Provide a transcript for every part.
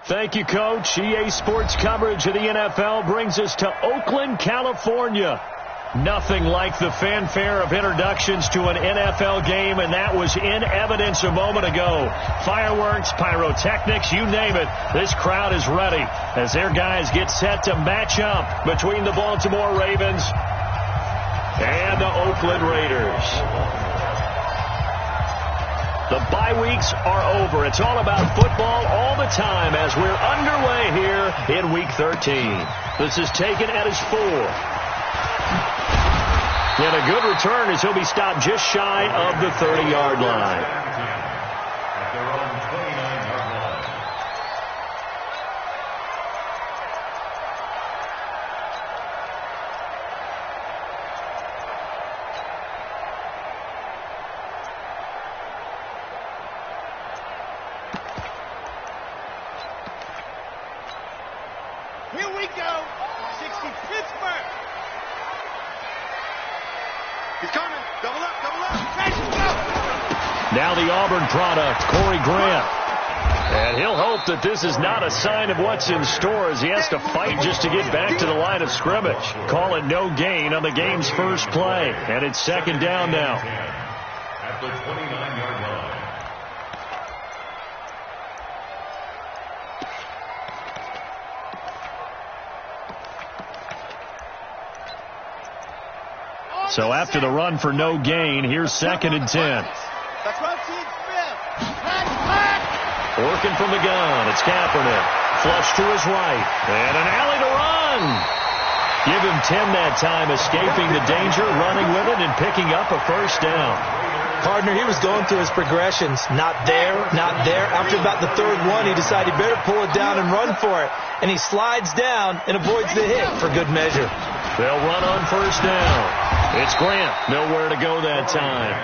Thank you, Coach. EA Sports coverage of the NFL brings us to Oakland, California. Nothing like the fanfare of introductions to an NFL game, and that was in evidence a moment ago. Fireworks, pyrotechnics, you name it. This crowd is ready as their guys get set to match up between the Baltimore Ravens and the Oakland Raiders. The bye weeks are over. It's all about football all the time as we're underway here in Week 13. This is taken at his 4. And a good return as he'll be stopped just shy of the 30-yard line. Here we go. 60 Pittsburgh. He's coming. Double up, double up. Now the Auburn product, Corey Grant. And he'll hope that this is not a sign of what's in store as he has to fight just to get back to the line of scrimmage. Call it no gain on the game's first play. And it's second down now. At the 29-yard line. So after the run for no gain, here's second and 10. Working from the gun, it's Kaepernick. Flush to his right, and an alley to run. Give him 10 that time, escaping the danger, running with it, and picking up a first down. Partner, he was going through his progressions. Not there, not there. After about the third one, he decided he better pull it down and run for it. And he slides down and avoids the hit for good measure. They'll run on first down. It's Grant. Nowhere to go that time.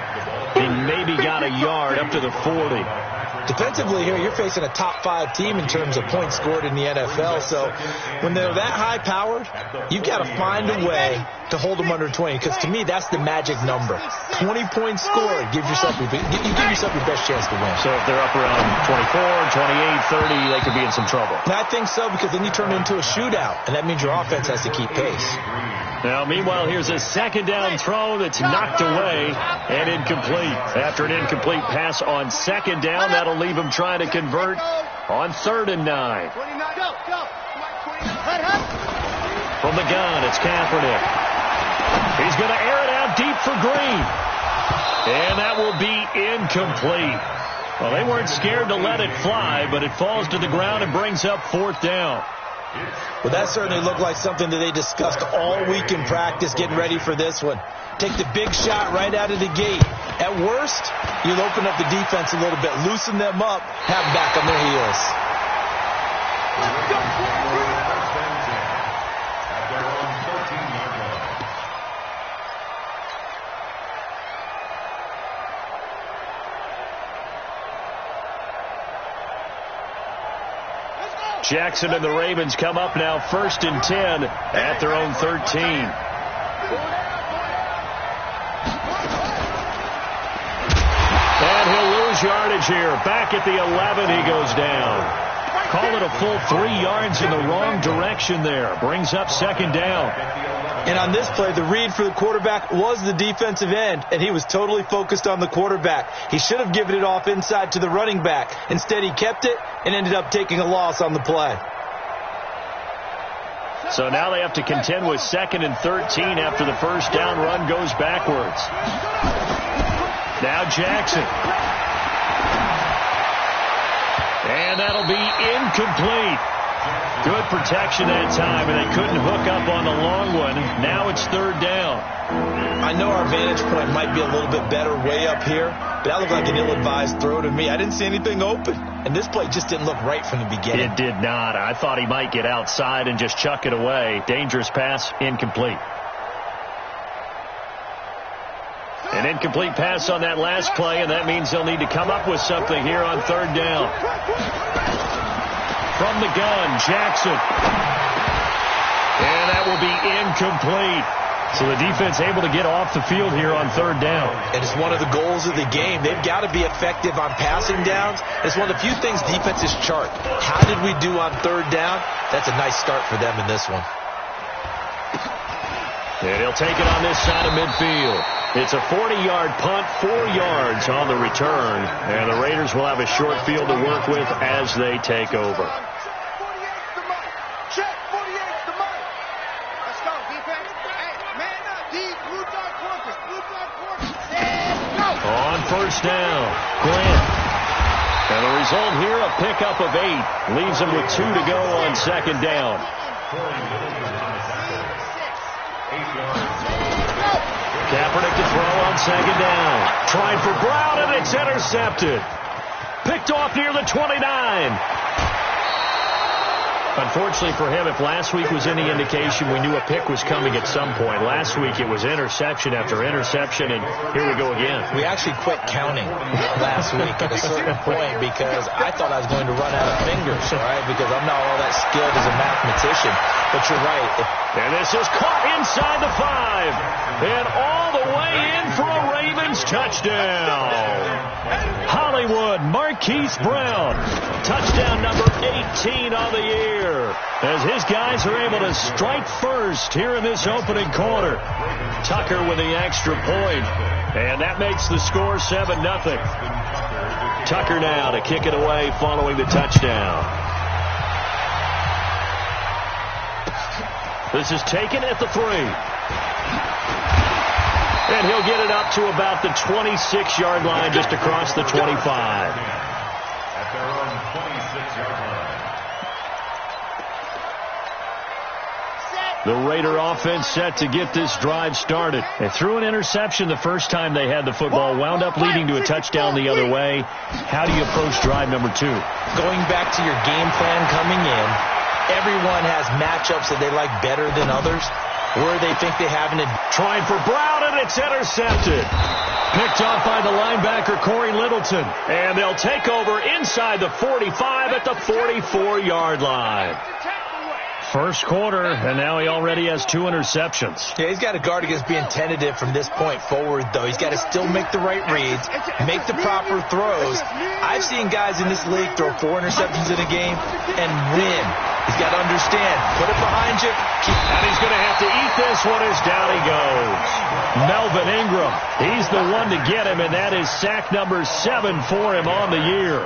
He maybe got a yard up to the 40. Defensively here, you're facing a top-5 team in terms of points scored in the NFL. So when they're that high-powered, you've got to find a way to hold them under 20. Because to me, that's the magic number. 20 points scored. You give yourself your best chance to win. So if they're up around 24, 28, 30, they could be in some trouble. And I think so, because then you turn it into a shootout, and that means your offense has to keep pace. Now, meanwhile, here's a second down throw that's knocked away and incomplete. After an incomplete pass on second down, that'll leave him trying to convert on 3rd and 9. From the gun, it's Kaepernick. He's going to air it out deep for Green. And that will be incomplete. Well, they weren't scared to let it fly, but it falls to the ground and brings up 4th down. Well, that certainly looked like something that they discussed all week in practice, getting ready for this one. Take the big shot right out of the gate. At worst, you'll open up the defense a little bit, loosen them up, have them back on their heels. Jackson and the Ravens come up now 1st and 10 at their own 13. And he'll lose yardage here. Back at the 11, he goes down. Call it a full 3 yards in the wrong direction there. Brings up 2nd down. And on this play, the read for the quarterback was the defensive end, and he was totally focused on the quarterback. He should have given it off inside to the running back. Instead, he kept it and ended up taking a loss on the play. So now they have to contend with 2nd and 13 after the first down run goes backwards. Now Jackson. And that'll be incomplete. Good protection that time, and they couldn't hook up on the long one. Now it's 3rd down. I know our vantage point might be a little bit better way up here, but that looked like an ill-advised throw to me. I didn't see anything open, and this play just didn't look right from the beginning. It did not. I thought he might get outside and just chuck it away. Dangerous pass, incomplete. An incomplete pass on that last play, and that means they'll need to come up with something here on 3rd down. From the gun, Jackson. And that will be incomplete. So the defense able to get off the field here on third down. And it's one of the goals of the game. They've got to be effective on passing downs. It's one of the few things defenses chart. How did we do on third down? That's a nice start for them in this one. And he'll take it on this side of midfield. It's a 40-yard punt, 4 yards on the return. And the Raiders will have a short field to work with as they take over. Check, 48's the money. Let's go, defense. Hey, man up, D, blue dot corpus, and go. On first down, Grant. And the result here, a pickup of 8. Leaves him with 2 to go on second down. Kaepernick to throw on second down. Trying for Brown, and it's intercepted. Picked off near the 29. Unfortunately for him, if last week was any indication, we knew a pick was coming at some point. Last week it was interception after interception, and here we go again. We actually quit counting last week at a certain point because I thought I was going to run out of fingers, all right, because I'm not all that skilled as a mathematician. But you're right. And this is caught inside the 5. And all the way in for a Ravens touchdown. Hollywood, Marquise Brown. Touchdown number 18 on the year. As his guys are able to strike first here in this opening quarter. Tucker with the extra point. And that makes the score 7-0. Tucker now to kick it away following the touchdown. This is taken at the 3. And he'll get it up to about the 26-yard line, just across the 25. At their own 26-yard line. The Raider offense set to get this drive started. They threw an interception the first time they had the football, wound up leading to a touchdown the other way. How do you approach drive number 2? Going back to your game plan coming in, everyone has matchups that they like better than others, where they think they have an advantage. Trying for Brown, and it's intercepted. Picked off by the linebacker, Corey Littleton. And they'll take over inside the 45 at the 44-yard line. First quarter, and now he already has 2 interceptions. Yeah, he's got to guard against being tentative from this point forward, though. He's got to still make the right reads, make the proper throws. I've seen guys in this league throw 4 interceptions in a game and win. He's got to understand, put it behind you. And he's going to have to eat this one as down he goes. Melvin Ingram, he's the one to get him, and that is sack number 7 for him on the year.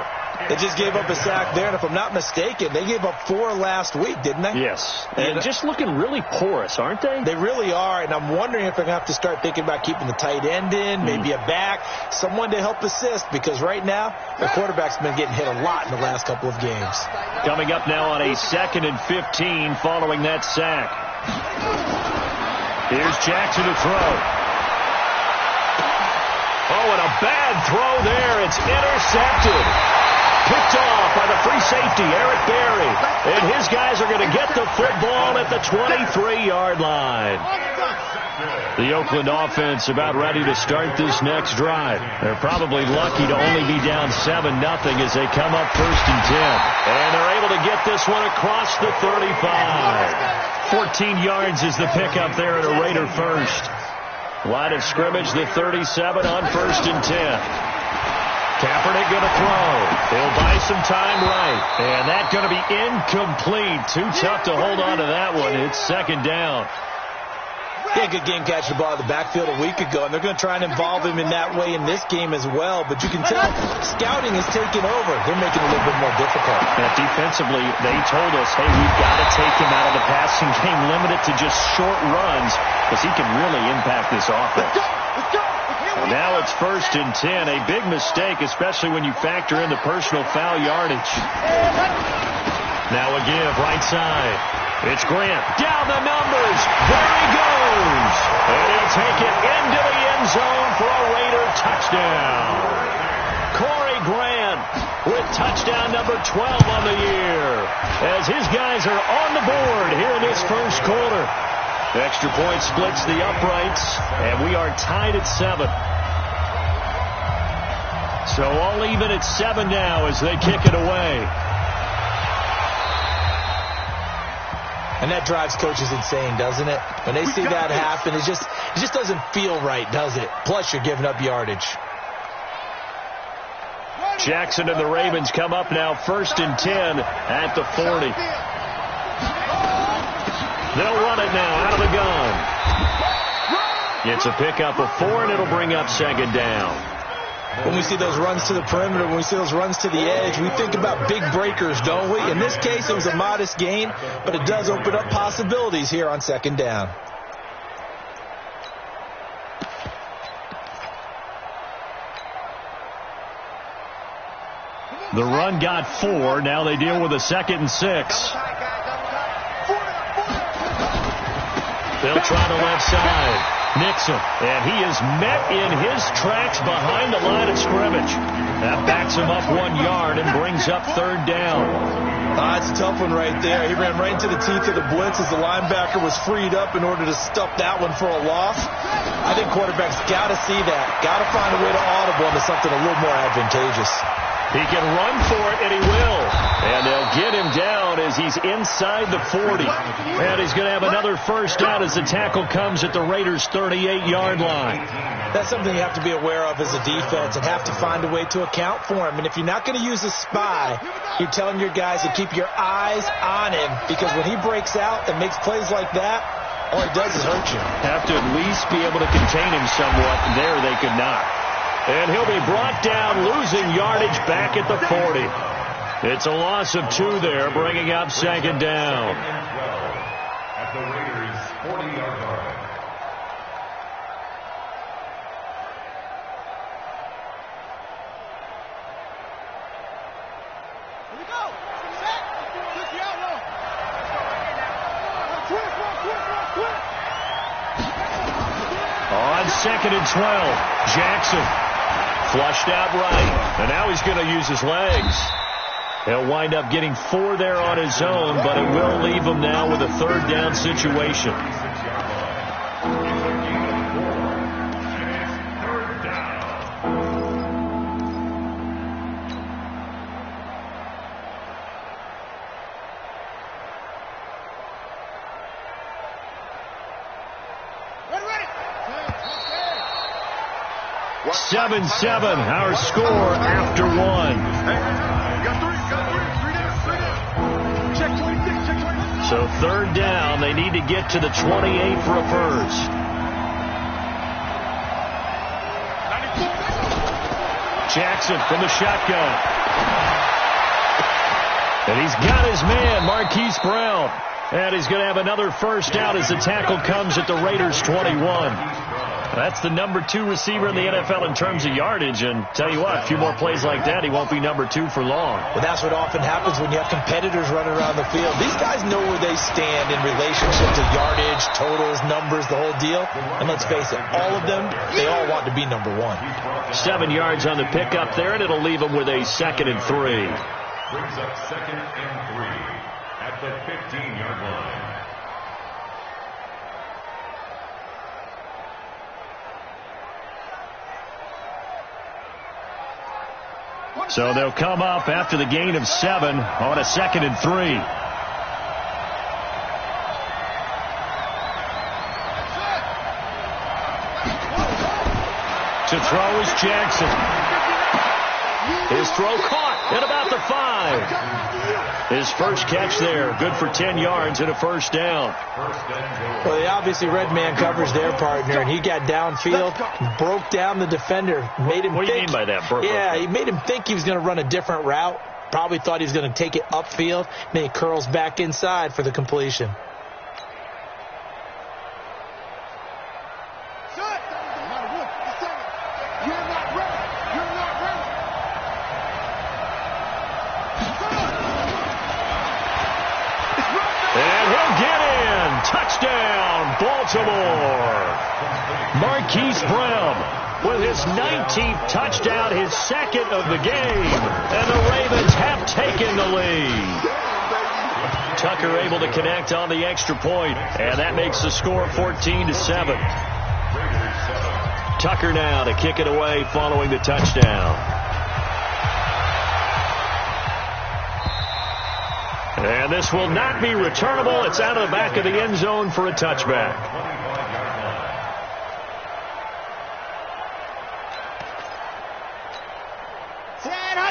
They just gave up a sack there, and if I'm not mistaken, they gave up 4 last week, didn't they? Yes. And just looking really porous, aren't they? They really are, and I'm wondering if they're going to have to start thinking about keeping the tight end in, maybe a back, someone to help assist, because right now, the quarterback's been getting hit a lot in the last couple of games. Coming up now on a 2nd and 15 following that sack. Here's Jackson to throw. Oh, and a bad throw there. It's intercepted. Picked off by the free safety, Eric Berry. And his guys are going to get the football at the 23-yard line. The Oakland offense about ready to start this next drive. They're probably lucky to only be down 7-0 as they come up 1st and 10. And they're able to get this one across the 35. 14 yards is the pickup there at a Raider first. Line of scrimmage, the 37 on 1st and 10. Kaepernick going to throw. He'll buy some time right. And that's going to be incomplete. Too tough to hold on to that one. It's 2nd down. Yeah, good game catching the ball in the backfield a week ago, and they're going to try and involve him in that way in this game as well. But you can tell scouting is taking over. They're making it a little bit more difficult. And defensively, they told us, hey, we've got to take him out of the passing game, limit it to just short runs, because he can really impact this offense. And now it's 1st and 10. A big mistake, especially when you factor in the personal foul yardage. Now a give, right side. It's Grant. Down the numbers. There he goes. And he'll take it into the end zone for a Raider touchdown. Corey Grant with touchdown number 12 on the year. As his guys are on the board here in this first quarter. The extra point splits the uprights, and we are tied at 7. So all even at 7 now as they kick it away. And that drives coaches insane, doesn't it? When they see that happen, it just doesn't feel right, does it? Plus, you're giving up yardage. Jackson and the Ravens come up now 1st and 10 at the 40. They'll run it now out of the gun. It's a pickup of 4, and it'll bring up 2nd down. When we see those runs to the perimeter, when we see those runs to the edge, we think about big breakers, don't we? In this case, it was a modest gain, but it does open up possibilities here on 2nd down. The run got 4. Now they deal with a 2nd and 6. They'll try the left side. Nixon, and he is met in his tracks behind the line of scrimmage. That backs him up 1 yard and brings up 3rd down. It's a tough one right there. He ran right into the teeth of the blitz as the linebacker was freed up in order to stuff that one for a loss. I think quarterbacks got to see that. Got to find a way to audible into something a little more advantageous. He can run for it, and he will. And they'll get him down as he's inside the 40. And he's going to have another 1st down as the tackle comes at the Raiders' 38-yard line. That's something you have to be aware of as a defense and have to find a way to account for him. And if you're not going to use a spy, you're telling your guys to keep your eyes on him, because when he breaks out and makes plays like that, all he does is hurt you. Have to at least be able to contain him somewhat. There they could not. And he'll be brought down, losing yardage back at the 40. It's a loss of 2 there, bringing up 2nd down. At the Raiders' 40-yard line. Here we go. Set. Switch the outlaw. Quick. On 2nd and 12, Jackson flushed out right, and now he's going to use his legs. He'll wind up getting 4 there on his own, but it will leave him now with a 3rd down situation. Ready. 7-7, our score after 1. So 3rd down, they need to get to the 28 for a first. Jackson from the shotgun. And he's got his man, Marquise Brown. And he's going to have another 1st down as the tackle comes at the Raiders' 21. That's the number 2 receiver in the NFL in terms of yardage. And tell you what, a few more plays like that, he won't be number 2 for long. Well, that's what often happens when you have competitors running around the field. These guys know where they stand in relationship to yardage, totals, numbers, the whole deal. And let's face it, all of them, they all want to be number 1. 7 yards on the pickup there, and it'll leave them with a 2nd and 3. Brings up 2nd and 3 at the 15-yard line. So they'll come up after the gain of 7 on a 2nd and 3. To throw is Jackson. His throw caught at about the 5. His first catch there, good for 10 yards and a 1st down. Well, they obviously red man coverage their partner, and he got downfield, broke down the defender, made him What do you mean by that? He made him think he was going to run a different route. Probably thought he was going to take it upfield, and then he curls back inside for the completion. Touchdown, Baltimore. Marquise Brown with his 19th touchdown, his 2nd of the game. And the Ravens have taken the lead. Tucker able to connect on the extra point, and that makes the score 14-7. Tucker now to kick it away following the touchdown. And this will not be returnable. It's out of the back of the end zone for a touchback.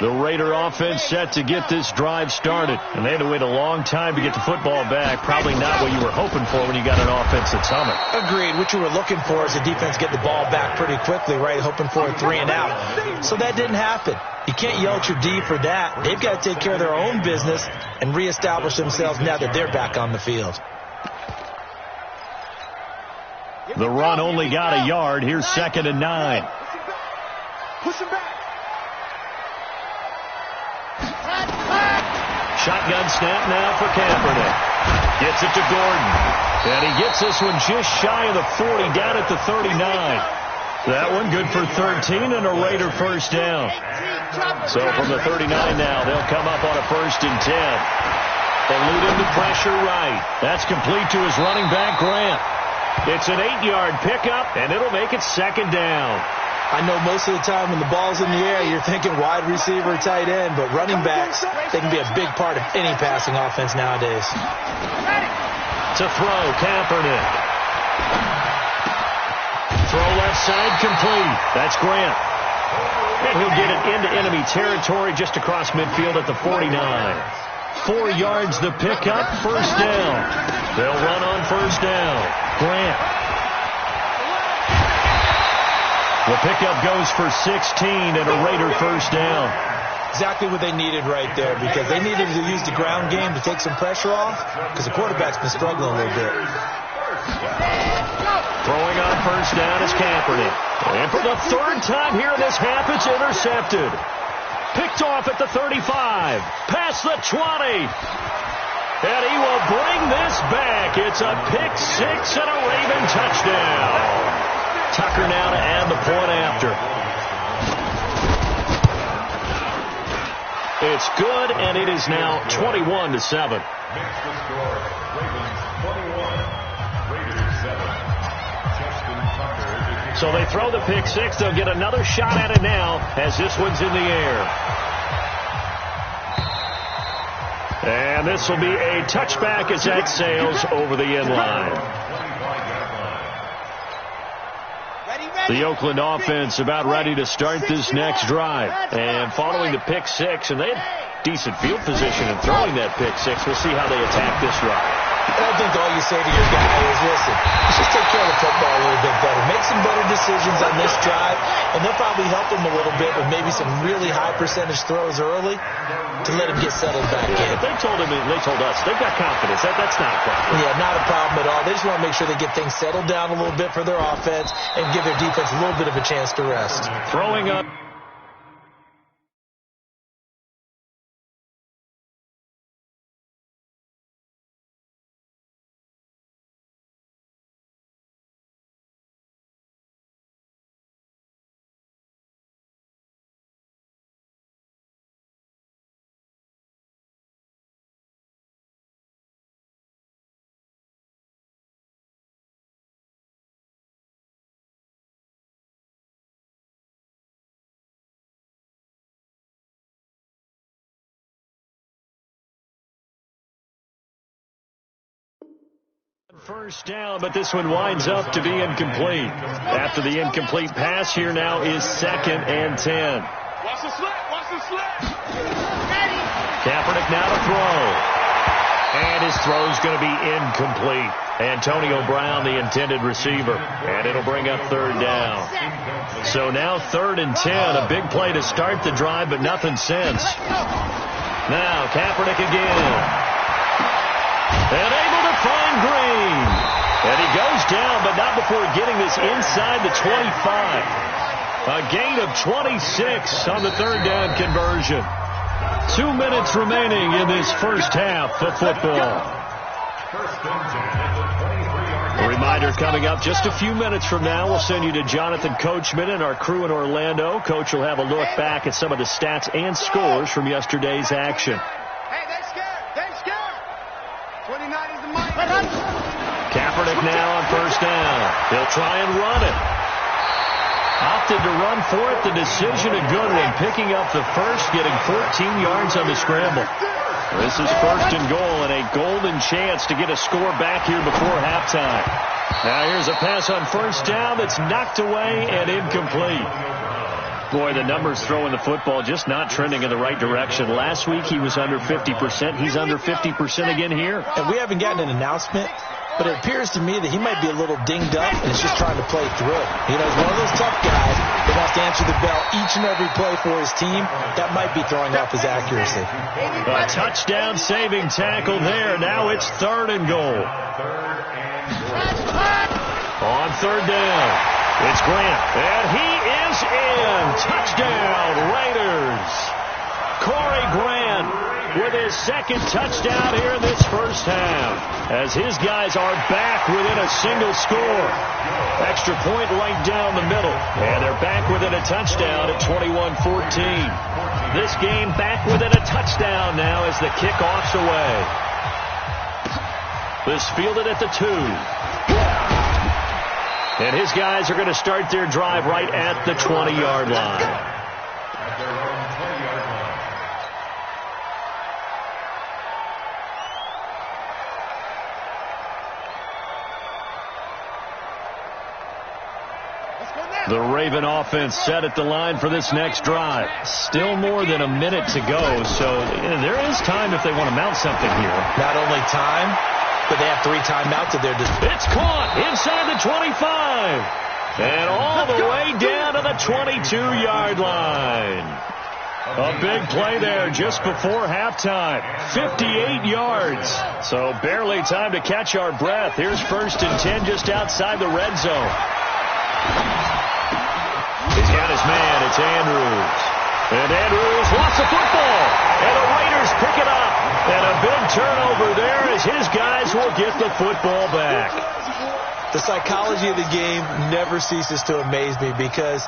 The Raider offense set to get this drive started. And they had to wait a long time to get the football back. Probably not what you were hoping for when you got an offense that's humming. Agreed. What you were looking for is the defense get the ball back pretty quickly, right? Hoping for a 3 and out. So that didn't happen. You can't yell at your D for that. They've got to take care of their own business and reestablish themselves now that they're back on the field. The run only got a yard. Here's 2nd and 9. Push him back. Shotgun snap now for Kaepernick. Gets it to Gordon. And he gets this one just shy of the 40, down at the 39. That one good for 13 and a Raider first down. So from the 39 now, they'll come up on a 1st and 10. Elude him to pressure right. That's complete to his running back, Grant. It's an 8-yard pickup, and it'll make it 2nd down. I know most of the time when the ball's in the air, you're thinking wide receiver, tight end, but running backs, they can be a big part of any passing offense nowadays. To throw, Kaepernick. Throw left side complete. That's Grant. And he'll get it into enemy territory just across midfield at the 49. 4 yards the pickup, 1st down. They'll run on 1st down. Grant. The pickup goes for 16 and a Raider first down. Exactly what they needed right there, because they needed to use the ground game to take some pressure off, because the quarterback's been struggling a little bit. Throwing on 1st down is Kaepernick. And for the 3rd time here in this half, it's intercepted. Picked off at the 35. Past the 20. And he will bring this back. It's a pick 6 and a Raven touchdown. Tucker now to add the point after. It's good, and it is now 21-7. So they throw the pick 6. They'll get another shot at it now as this one's in the air. And this will be a touchback as that sails over the end line. The Oakland offense about ready to start this next drive. And following the pick 6, and they had decent field position in throwing that pick 6. We'll see how they attack this drive. I think all you say to your guy is, listen, let's just take care of the football a little bit better. Make some better decisions on this drive, and they'll probably help him a little bit with maybe some really high percentage throws early to let him get settled back in. If they told us, they've got confidence. That's not a problem. Yeah, not a problem at all. They just want to make sure they get things settled down a little bit for their offense and give their defense a little bit of a chance to rest. Throwing up. First down, but this one winds up to be incomplete. After the incomplete pass, here now is 2nd and 10. Watch the slip. Watch the slip. Kaepernick now to throw. And his throw's going to be incomplete. Antonio Brown, the intended receiver. And it'll bring up 3rd down. So now 3rd and 10. A big play to start the drive, but nothing since. Now Kaepernick again. And able to find Green. And he goes down, but not before getting this inside the 25. A gain of 26 on the 3rd down conversion. 2 minutes remaining in this first half of football. A reminder coming up just a few minutes from now. We'll send you to Jonathan Coachman and our crew in Orlando. Coach will have a look back at some of the stats and scores from yesterday's action. Kaepernick now on 1st down. He'll try and run it. Opted to run for it. The decision a good one. Picking up the first, getting 14 yards on the scramble. This is first and goal and a golden chance to get a score back here before halftime. Now here's a pass on first down that's knocked away and incomplete. Boy, the numbers throwing the football just not trending in the right direction. Last week he was under 50%. He's under 50% again here. And we haven't gotten an announcement, but it appears to me that he might be a little dinged up and is just trying to play through. You know, he's one of those tough guys that has to answer the bell each and every play for his team. That might be throwing off his accuracy. A touchdown saving tackle there. Now it's third and goal. On third down, it's Grant, and he is in. Touchdown, Raiders. Corey Grant with his second touchdown here in this first half, as his guys are back within a single score. Extra point right down the middle, and they're back within a touchdown at 21-14. This game back within a touchdown now as the kickoff's away. This fielded at the 2. And his guys are going to start their drive right at the 20-yard line. The Raven offense set at the line for this next drive. Still more than a minute to go, so there is time if they want to mount something here. Not only time, but they have 3 timeouts at their disposal. It's caught inside the 25. And all the way down to the 22-yard line. A big play there just before halftime. 58 yards. So barely time to catch our breath. Here's first and 10 just outside the red zone. He's got his man. It's Andrews. And Andrews lost the football. And the Raiders pick it up. And a big turnover there as his guys will get the football back. The psychology of the game never ceases to amaze me, because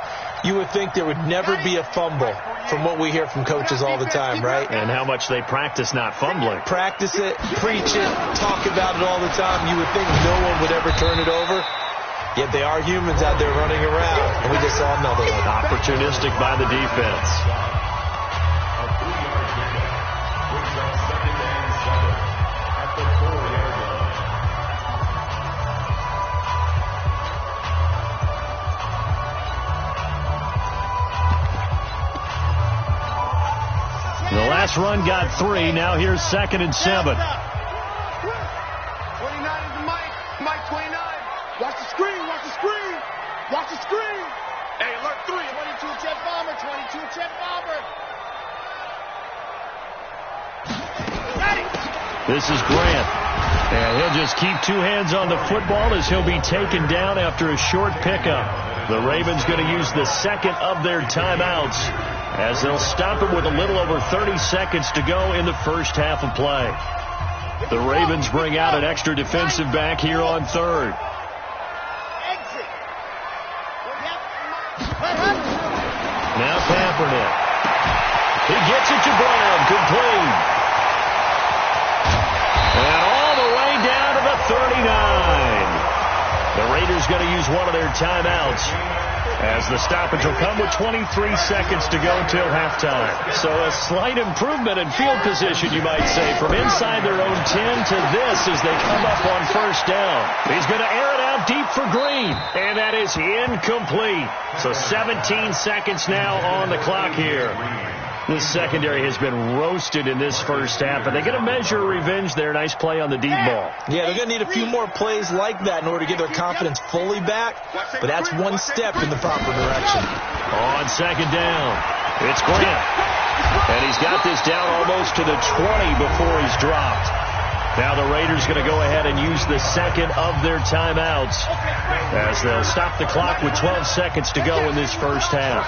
you would think there would never be a fumble from what we hear from coaches all the time, right? And how much they practice not fumbling. Practice it, preach it, talk about it all the time. You would think no one would ever turn it over. Yet they are humans out there running around, and we just saw another one. Opportunistic by the defense. The last run got 3. Now here's second and 7. 29 is the Mike. Mike 29. Watch the screen. Watch the screen. Watch the screen. Hey, alert 3. 22 jet bomber. 22 jet bomber. Got it. This is Grant. And he'll just keep 2 hands on the football as he'll be taken down after a short pickup. The Ravens going to use the second of their timeouts, as they'll stop it with a little over 30 seconds to go in the first half of play. The Ravens bring out an extra defensive back here on third. Now Kaepernick. He gets it to Brown, complete. And all the way down to the 39. The Raiders going to use one of their timeouts, as the stoppage will come with 23 seconds to go till halftime. So a slight improvement in field position, you might say, from inside their own 10 to this as they come up on first down. He's going to air it out deep for Green, and that is incomplete. So 17 seconds now on the clock here. This secondary has been roasted in this first half, and they're going to measure revenge there. Nice play on the deep ball. Yeah, they're going to need a few more plays like that in order to get their confidence fully back, but that's one step in the proper direction. On second down, it's Grant, and he's got this down almost to the 20 before he's dropped. Now the Raiders going to go ahead and use the second of their timeouts, as they'll stop the clock with 12 seconds to go in this first half.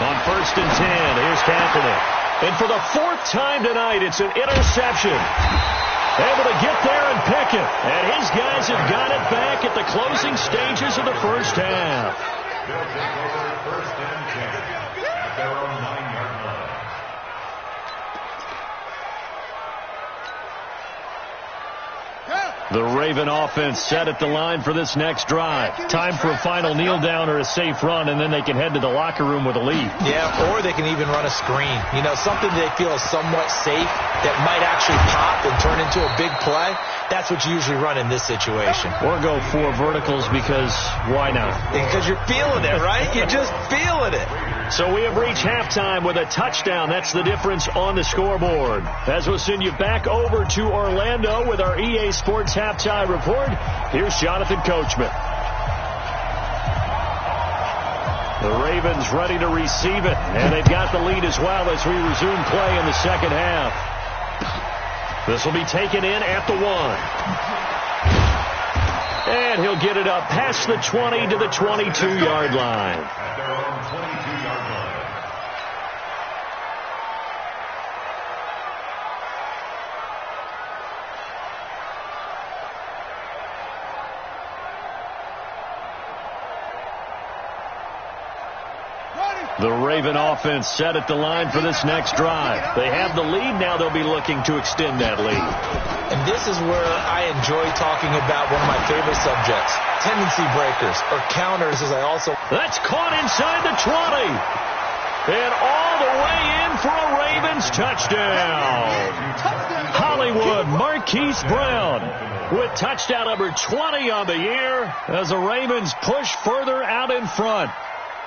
On first and 10, here's Kaepernick. And for the 4th time tonight, it's an interception. Able to get there and pick it. And his guys have got it back at the closing stages of the first half. They'll take over first and 10 at their own 9-yard line. The Raven offense set at the line for this next drive. Time for a final kneel down or a safe run, and then they can head to the locker room with a lead. Yeah, or they can even run a screen. You know, something they feel is somewhat safe that might actually pop and turn into a big play. That's what you usually run in this situation. Or go 4 verticals because why not? Because you're feeling it, right? You're just feeling it. So we have reached halftime with a touchdown. That's the difference on the scoreboard. As we'll send you back over to Orlando with our EA Sports halftime report, here's Jonathan Coachman. The Ravens ready to receive it, and they've got the lead as well as we resume play in the second half. This will be taken in at the 1. And he'll get it up past the 20 to the 22-yard line. At their own 22-yard line. The Raven offense set at the line for this next drive. They have the lead. Now they'll be looking to extend that lead. And this is where I enjoy talking about one of my favorite subjects, tendency breakers, or counters, as I also... That's caught inside the 20. And all the way in for a Ravens touchdown. Hollywood Marquise Brown with touchdown number 20 on the year as the Ravens push further out in front.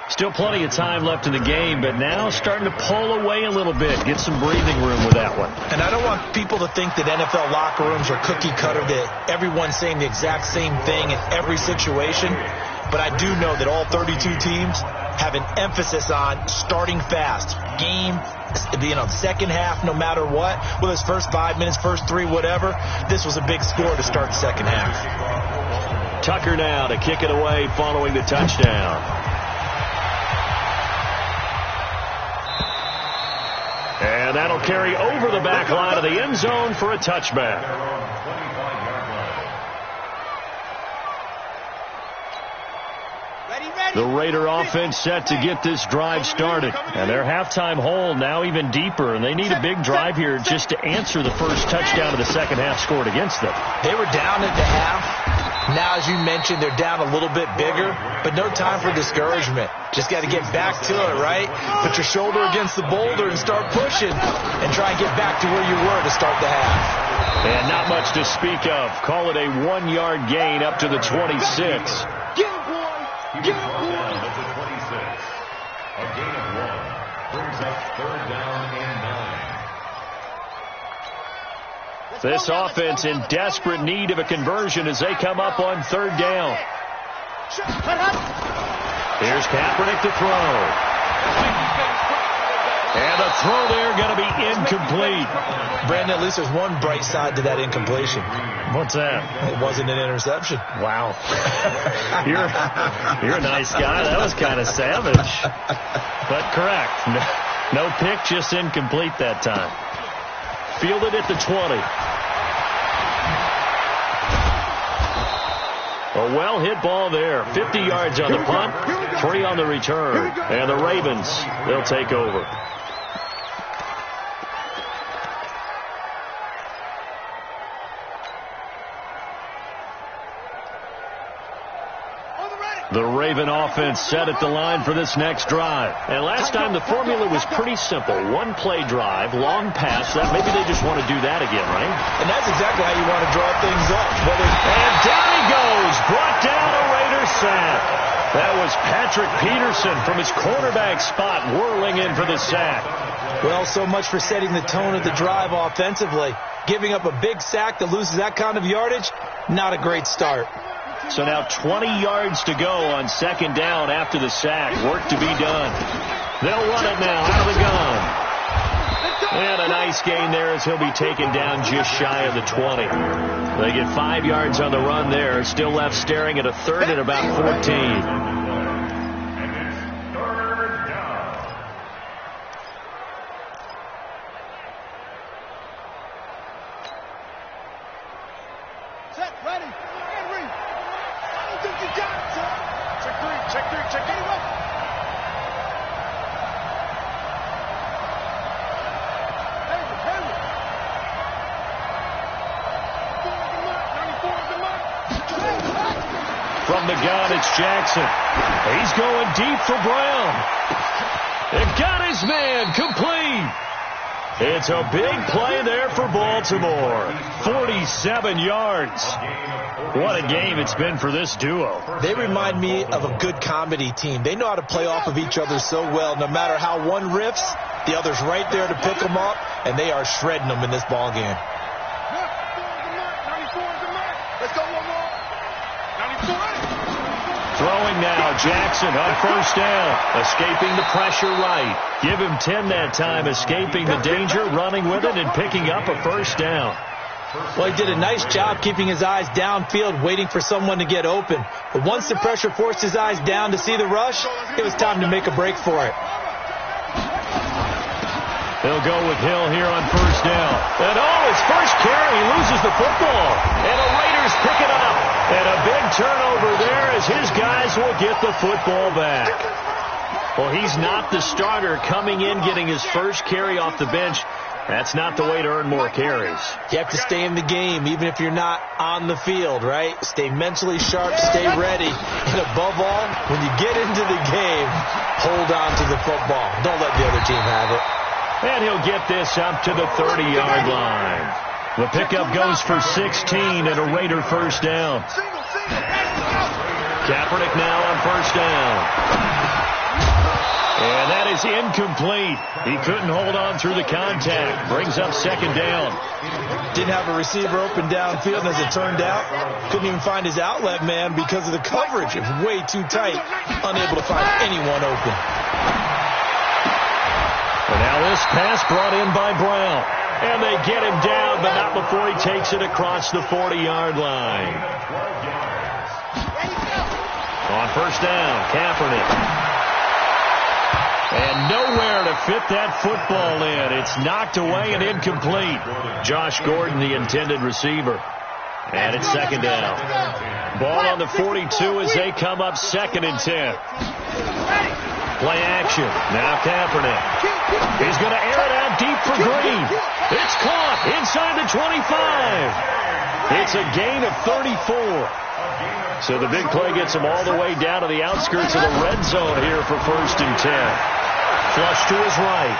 Still plenty of time left in the game, but now starting to pull away a little bit. Get some breathing room with that one. And I don't want people to think that NFL locker rooms are cookie cutter, that everyone's saying the exact same thing in every situation. But I do know that all 32 teams have an emphasis on starting fast. Game being on second half no matter what. Whether it's first 5 minutes, first 3, whatever. This was a big score to start the second half. Tucker now to kick it away following the touchdown. And that'll carry over the back line of the end zone for a touchback. The Raider offense set to get this drive started. And their halftime hole now even deeper. And they need a big drive here just to answer the first touchdown of the second half scored against them. They were down at the half. Now, as you mentioned, they're down a little bit bigger, but no time for discouragement. Just got to get back to it, right? Put your shoulder against the boulder and start pushing and try and get back to where you were to start the half. And not much to speak of. Call it a 1-yard gain up to the 26. Get him, boy. Get him, boy. At the 26. A gain of 1 brings up third down and 9. This offense in desperate need of a conversion as they come up on third down. Here's Kaepernick to throw. And the throw there going to be incomplete. Brandon, at least there's one bright side to that incompletion. What's that? It wasn't an interception. Wow. You're a nice guy. That was kind of savage. But correct. No pick, just incomplete that time. Fielded at the 20. A well-hit ball there. 50 yards on the punt, 3 on the return. And the Ravens, they'll take over. The Raven offense set at the line for this next drive. And last time the formula was pretty simple. 1-play drive, long pass. That maybe they just want to do that again, right? And that's exactly how you want to draw things up. And down he goes. Brought down a Raider sack. That was Patrick Peterson from his quarterback spot whirling in for the sack. Well, so much for setting the tone of the drive offensively. Giving up a big sack that loses that kind of yardage, not a great start. So now 20 yards to go on second down after the sack. Work to be done. They'll run it now out of the gun. And a nice gain there as he'll be taken down just shy of the 20. They get 5 yards on the run there. Still left staring at a third and about 14. From the gun, it's Jackson. He's going deep for Brown. It got his man complete. It's a big play there for Baltimore. 47 yards. What a game it's been for this duo. They remind me of a good comedy team. They know how to play off of each other so well. No matter how one riffs, the other's right there to pick them up, and they are shredding them in this ball game. Throwing now, Jackson on first down, escaping the pressure right. Give him 10 that time, escaping the danger, running with it, and picking up a first down. Well, he did a nice job keeping his eyes downfield, waiting for someone to get open. But once the pressure forced his eyes down to see the rush, it was time to make a break for it. They'll go with Hill here on first down. And his first carry, he loses the football. And the Raiders pick it up. And a big turnover there as his guys will get the football back. Well, he's not the starter coming in, getting his first carry off the bench. That's not the way to earn more carries. You have to stay in the game, even if you're not on the field, right? Stay mentally sharp, stay ready. And above all, when you get into the game, hold on to the football. Don't let the other team have it. And he'll get this up to the 30-yard line. The pickup goes for 16 and a Raider first down. Kaepernick now on first down. And that is incomplete. He couldn't hold on through the contact. Brings up second down. Didn't have a receiver open downfield, and as it turned out, couldn't even find his outlet man because of the coverage. It was way too tight. Unable to find anyone open. And now this pass brought in by Brown. And they get him down, but not before he takes it across the 40-yard line. On first down, Kaepernick. And nowhere to fit that football in. It's knocked away and incomplete. Josh Gordon, the intended receiver. And it's second down. Ball on the 42 as they come up second and 10. Play action. Now Kaepernick. He's going to air it out deep for Green. It's caught inside the 25. It's a gain of 34. So the big play gets him all the way down to the outskirts of the red zone here for first and 10. Flush to his right.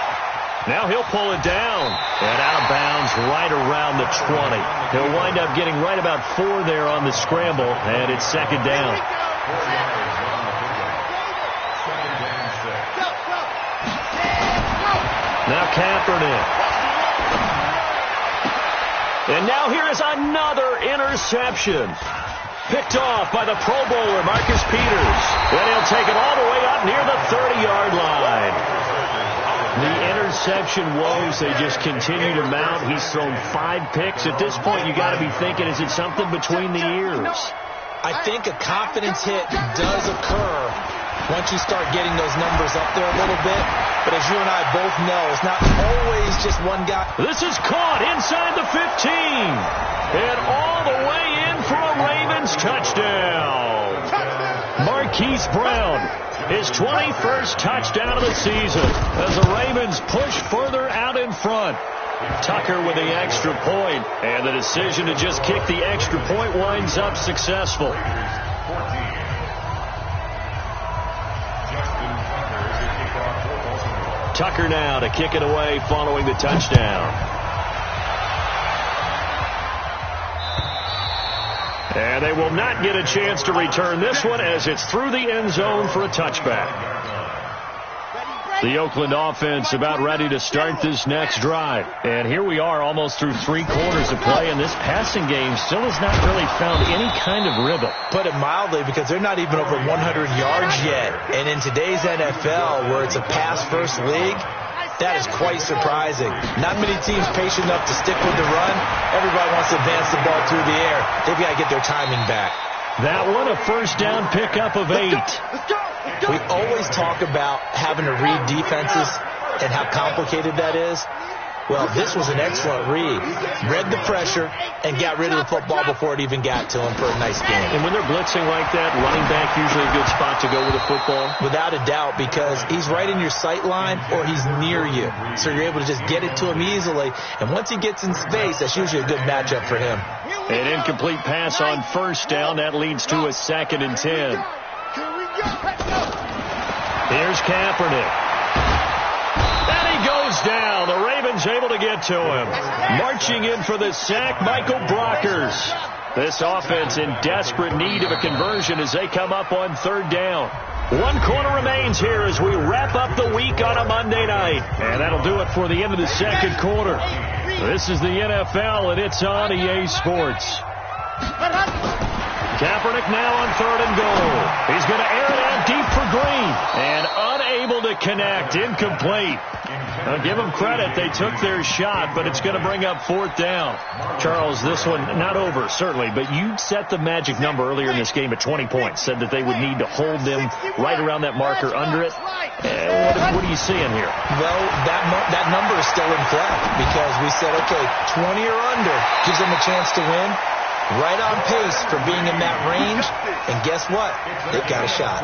Now he'll pull it down. And out of bounds right around the 20. He'll wind up getting right about 4 there on the scramble. And it's second down. Now Kaepernick. And now here is another interception. Picked off by the Pro Bowler, Marcus Peters. And he'll take it all the way up near the 30-yard line. The interception woes, they just continue to mount. He's thrown 5 picks. At this point, you got to be thinking, is it something between the ears? I think a confidence hit does occur once you start getting those numbers up there a little bit. But as you and I both know, it's not always just one guy. This is caught inside the 15. And all the way in for a Ravens touchdown. Marquise Brown, his 21st touchdown of the season as the Ravens push further out in front. Tucker with the extra point, and the decision to just kick the extra point winds up successful. Tucker now to kick it away following the touchdown. And they will not get a chance to return this one as it's through the end zone for a touchback. The Oakland offense about ready to start this next drive. And here we are almost through 3 quarters of play, and this passing game still has not really found any kind of rhythm. Put it mildly, because they're not even over 100 yards yet. And in today's NFL, where it's a pass-first league, that is quite surprising. Not many teams patient enough to stick with the run. Everybody wants to advance the ball through the air. They've got to get their timing back. That one, a first down pickup of 8. We always talk about having to read defenses and how complicated that is. Well, this was an excellent read. Read the pressure and got rid of the football before it even got to him for a nice game. And when they're blitzing like that, running back usually a good spot to go with the football? Without a doubt, because he's right in your sight line or he's near you. So you're able to just get it to him easily. And once he gets in space, that's usually a good matchup for him. An incomplete pass on first down. That leads to a 2nd and 10. Here's Kaepernick. And he goes down. The Ravens able to get to him. Marching in for the sack, Michael Brockers. This offense in desperate need of a conversion as they come up on 3rd down. 1 quarter remains here as we wrap up the week on a Monday night. And that'll do it for the end of the 2nd quarter. This is the NFL, and it's on EA Sports. Kaepernick now on 3rd and goal. He's going to air it out deep for Green. And unable to connect. Incomplete. Now, give them credit. They took their shot, but it's going to bring up 4th down. Charles, this one not over, certainly, but you set the magic number earlier in this game at 20 points. Said that they would need to hold them right around that marker under it. What are you seeing here? Well, that number is still in play because we said, okay, 20 or under gives them a chance to win. Right on pace for being in that range. And guess what? They've got a shot.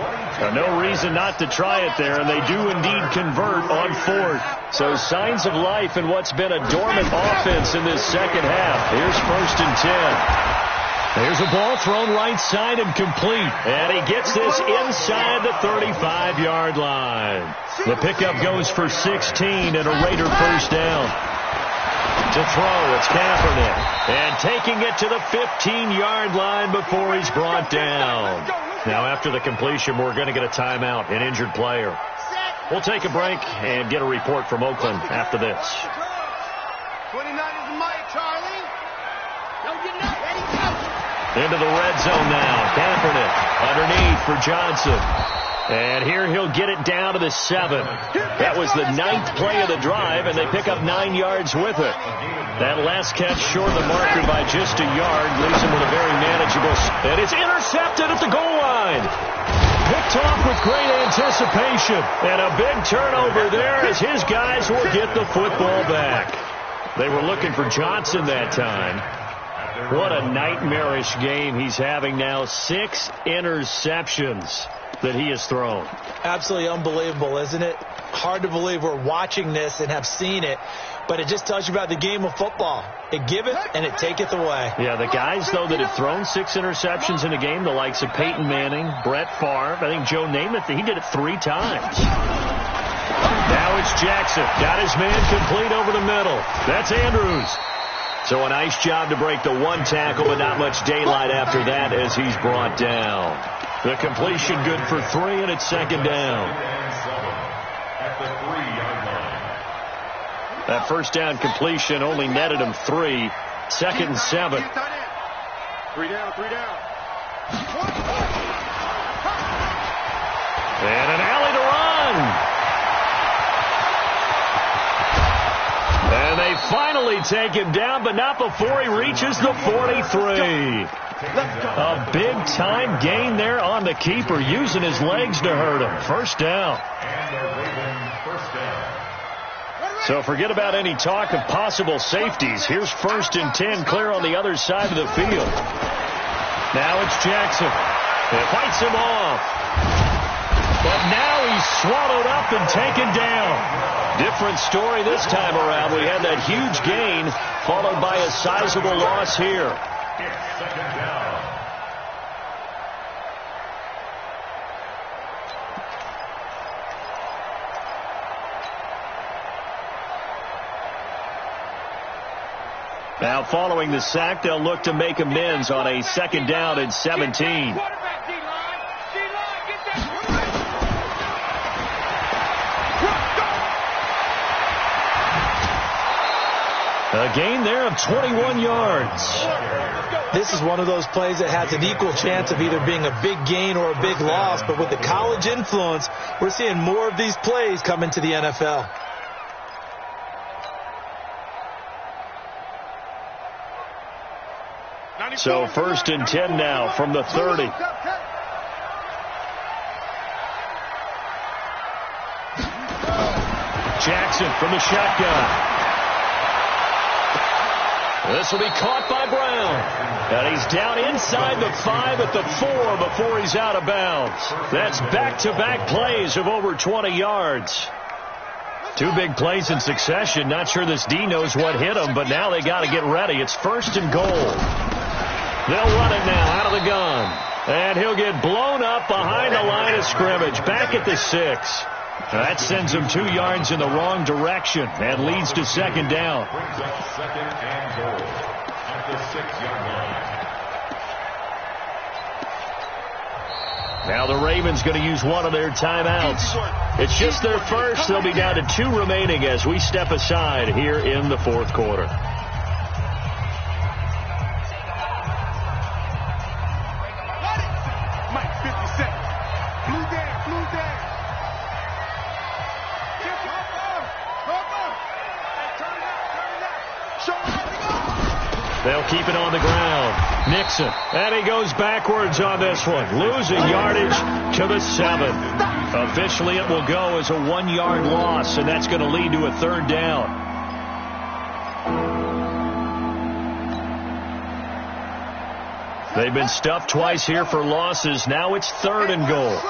No reason not to try it there, and they do indeed convert on 4th. So signs of life in what's been a dormant offense in this 2nd half. Here's 1st and 10. There's a ball thrown right side and complete. And he gets this inside the 35-yard line. The pickup goes for 16 and a Raider 1st down. To throw, it's Kaepernick. And taking it to the 15-yard line before he's brought down. Now, after the completion, we're going to get a timeout, an injured player. We'll take a break and get a report from Oakland after this. 29 is the mic, Charlie. Don't get it up. Ready, go. Into the red zone now. Kaepernick underneath for Johnson. And here he'll get it down to the 7. That was the 9th play of the drive, and they pick up 9 yards with it. That last catch short of the marker by just a yard leaves him with a very manageable. And it's intercepted at the goal line. Picked off with great anticipation. And a big turnover there as his guys will get the football back. They were looking for Johnson that time. What a nightmarish game he's having now. 6 interceptions that he has thrown. Absolutely unbelievable, isn't it? Hard to believe we're watching this and have seen it, but it just tells you about the game of football. It giveth and it taketh away. Yeah, the guys, though, that have thrown 6 interceptions in a game, the likes of Peyton Manning, Brett Favre, I think Joe Namath, he did it 3 times. Now it's Jackson. Got his man complete over the middle. That's Andrews. So a nice job to break the 1 tackle, but not much daylight after that as he's brought down. The completion good for 3, and it's 2nd down. That 1st down completion only netted him 3. 2nd and 7. 3 down, 3 down. And an alley to run. And they finally take him down, but not before he reaches the 43. A big-time gain there on the keeper, using his legs to hurt him. 1st down. So forget about any talk of possible safeties. Here's 1st and 10, clear on the other side of the field. Now it's Jackson. It fights him off. But now he's swallowed up and taken down. Different story this time around. We had that huge gain, followed by a sizable loss here. Now following the sack, they'll look to make amends on a 2nd down and 17. A gain there of 21 yards. This is one of those plays that has an equal chance of either being a big gain or a big loss, but with the college influence, we're seeing more of these plays come into the NFL. So 1st and 10 now from the 30. Jackson from the shotgun. This will be caught by Brown. And he's down inside the 5 at the 4 before he's out of bounds. That's back-to-back plays of over 20 yards. 2 big plays in succession. Not sure this D knows what hit him, but now they got to get ready. It's 1st and goal. They'll run it now out of the gun. And he'll get blown up behind the line of scrimmage. Back at the 6. That sends him 2 yards in the wrong direction and leads to 2nd down. Brings up 2nd and goal at the 6-yard line. Now the Ravens going to use one of their timeouts. It's just their first. They'll be down to 2 remaining as we step aside here in the 4th quarter. They'll keep it on the ground. Nixon. And he goes backwards on this one. Losing yardage to the 7. Officially, it will go as a 1-yard loss, and that's going to lead to a 3rd down. They've been stuffed twice here for losses. Now it's 3rd and goal.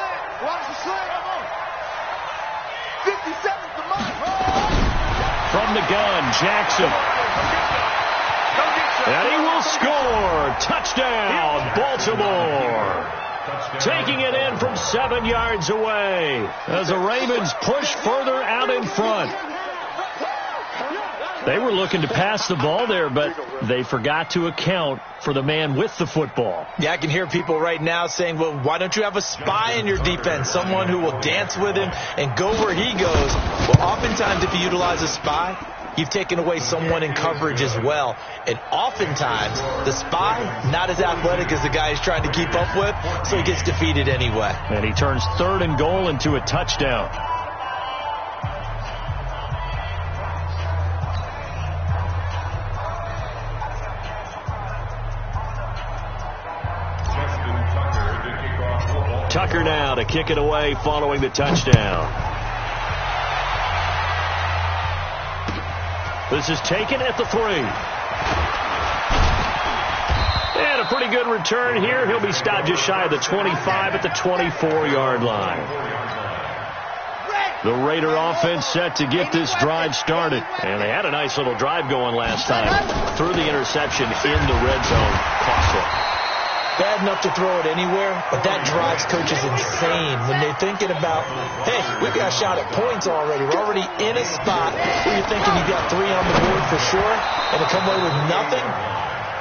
From the gun, Jackson. And he will score. Touchdown, Baltimore. Taking it in from 7 yards away as the Ravens push further out in front. They were looking to pass the ball there, but they forgot to account for the man with the football. Yeah, I can hear people right now saying, well, why don't you have a spy in your defense, someone who will dance with him and go where he goes? Well, oftentimes if you utilize a spy, you've taken away someone in coverage as well. And oftentimes, the spy, not as athletic as the guy he's trying to keep up with, so he gets defeated anyway. And he turns 3rd and goal into a touchdown. Tucker now to kick it away following the touchdown. This is taken at the 3. And a pretty good return here. He'll be stopped just shy of the 25 at the 24-yard line. The Raider offense set to get this drive started. And they had a nice little drive going last time. Threw the interception in the red zone. Costly. Bad enough to throw it anywhere, but that drives coaches insane when they're thinking about, hey, we've got a shot at points already. We're already in a spot where you're thinking you've got 3 on the board for sure, and to come away with nothing,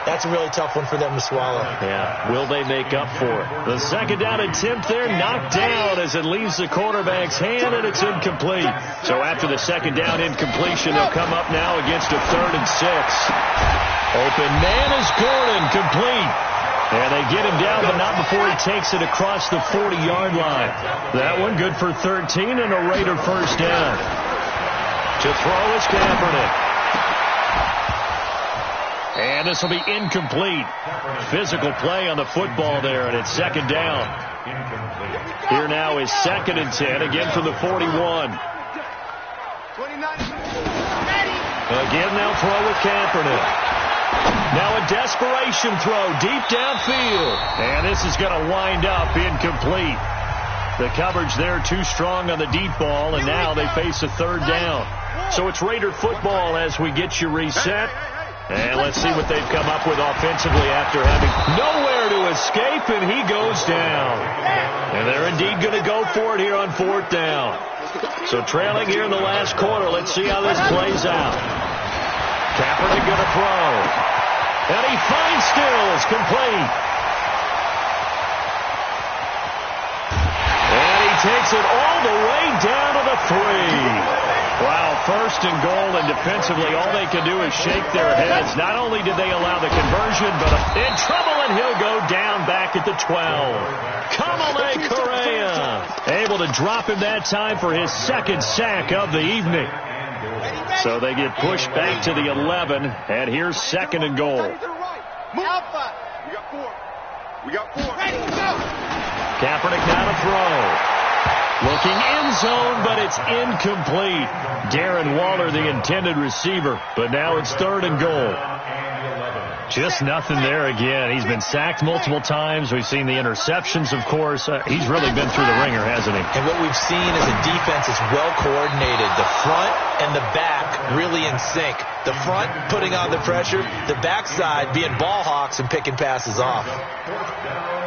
that's a really tough one for them to swallow. Yeah, will they make up for it? The 2nd down attempt there knocked down as it leaves the quarterback's hand, and it's incomplete. So after the 2nd down incompletion, they'll come up now against a 3rd and 6. Open man is Gordon, complete. And they get him down, but not before he takes it across the 40-yard line. That one good for 13 and a Raider 1st down. To throw is Kaepernick. And this will be incomplete. Physical play on the football there, and it's 2nd down. Here now is 2nd and 10, again from the 41. Again, they'll throw with Kaepernick. Now a desperation throw deep downfield. And this is going to wind up incomplete. The coverage there too strong on the deep ball, and now they face a 3rd down. So it's Raider football as we get you reset. And let's see what they've come up with offensively after having nowhere to escape, and he goes down. And they're indeed going to go for it here on 4th down. So trailing here in the last quarter, let's see how this plays out. Kaepernick going to throw. And he finds Stills, complete. And he takes it all the way down to the 3. Wow, 1st and goal, and defensively all they can do is shake their heads. Not only did they allow the conversion, but in trouble, and he'll go down back at the 12. Kamale Correa able to drop him that time for his 2nd sack of the evening. So they get pushed back to the 11, and here's 2nd and goal. Alpha. We got 4. We got 4. Ready, go. Kaepernick now to throw. Looking end zone, but it's incomplete. Darren Waller, the intended receiver, but now it's 3rd and goal. Just nothing there again. He's been sacked multiple times. We've seen the interceptions, of course. He's really been through the ringer, hasn't he? And what we've seen is a defense is well coordinated. The front and the back really in sync. The front putting on the pressure, the backside being ball hawks and picking passes off.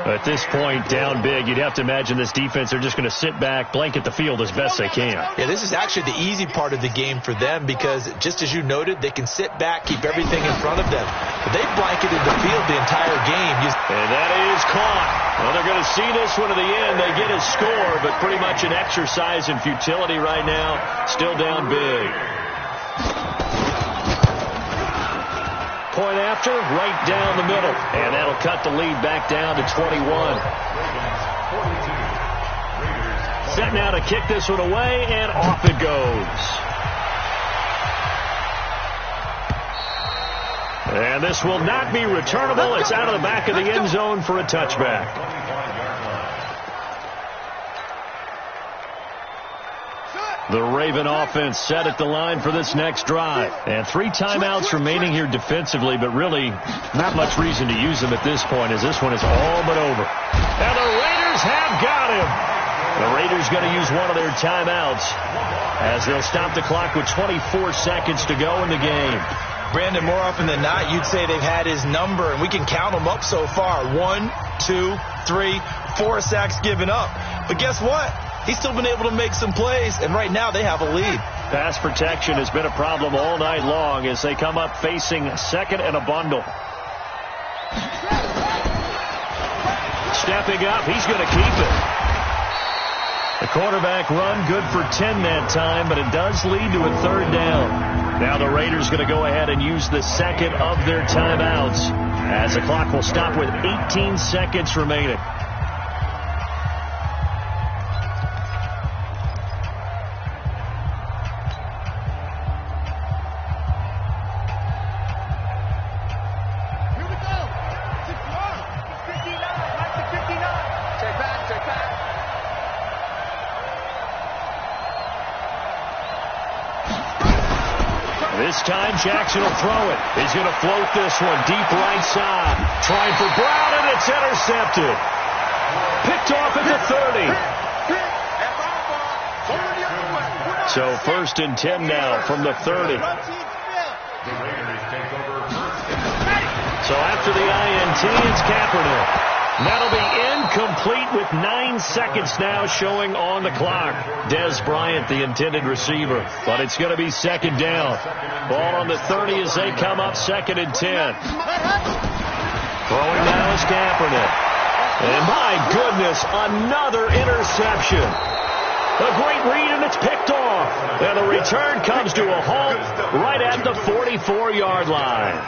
At this point, down big, you'd have to imagine this defense are just going to sit back, blanket the field as best they can. Yeah, this is actually the easy part of the game for them because, just as you noted, they can sit back, keep everything in front of them. But they blanketed the field the entire game. And that is caught. Well, they're going to see this one to the end. They get a score, but pretty much an exercise in futility right now. Still down big. Point after, right down the middle. And that'll cut the lead back down to 21. Set now to kick this one away, and off it goes. And this will not be returnable. It's out of the back of the end zone for a touchback. The Raven offense set at the line for this next drive. And 3 timeouts remaining here defensively, but really not much reason to use them at this point as this one is all but over. And the Raiders have got him. The Raiders going to use one of their timeouts as they'll stop the clock with 24 seconds to go in the game. Brandon, more often than not, you'd say they've had his number, and we can count them up so far. 1, 2, 3, 4 sacks given up. But guess what? He's still been able to make some plays, and right now they have a lead. Pass protection has been a problem all night long as they come up facing 2nd and a bundle. Stepping up, he's going to keep it. The quarterback run good for 10 that time, but it does lead to a 3rd down. Now the Raiders going to go ahead and use the 2nd of their timeouts as the clock will stop with 18 seconds remaining. This time Jackson will throw it. He's going to float this one deep right side. Trying for Brown, and it's intercepted. Picked off at the 30. So 1st and 10 now from the 30. So after the INT, it's Kaepernick. That'll be incomplete with 9 seconds now showing on the clock. Des Bryant, the intended receiver, but it's going to be 2nd down. Ball on the 30 as they come up 2nd and 10. Throwing now is Kaepernick. And my goodness, another interception. A great read, and it's picked off. And the return comes to a halt right at the 44-yard line.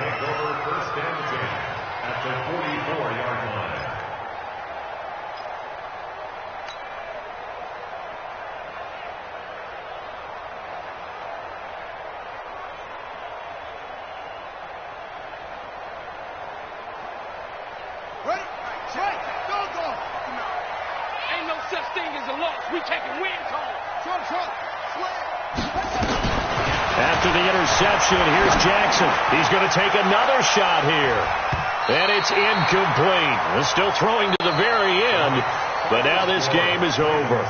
After the interception, here's Jackson. He's going to take another shot here. And it's incomplete. They're still throwing to the very end, but now this game is over.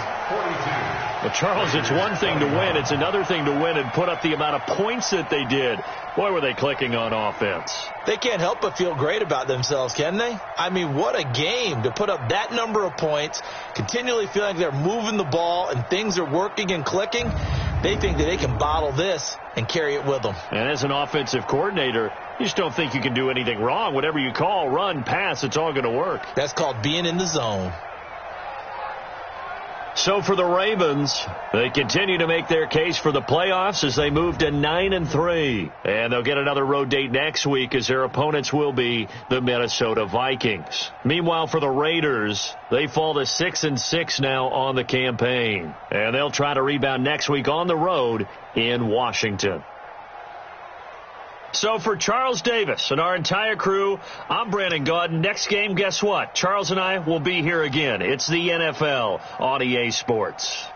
Well, Charles, it's one thing to win. It's another thing to win and put up the amount of points that they did. Boy, were they clicking on offense. They can't help but feel great about themselves, can they? I mean, what a game to put up that number of points, continually feeling like they're moving the ball and things are working and clicking. They think that they can bottle this and carry it with them. And as an offensive coordinator, you just don't think you can do anything wrong. Whatever you call, run, pass, it's all going to work. That's called being in the zone. So for the Ravens, they continue to make their case for the playoffs as they move to 9-3. And they'll get another road date next week as their opponents will be the Minnesota Vikings. Meanwhile, for the Raiders, they fall to 6-6 now on the campaign. And they'll try to rebound next week on the road in Washington. 1 minute, 30 seconds. Clock starts at 42. Raiders take over 1st and 10. They run. And they'll try to rebound next week on the road in Washington. So for Charles Davis and our entire crew, I'm Brandon Gaudin. Next game, guess what? Charles and I will be here again. It's the NFL on EA Sports.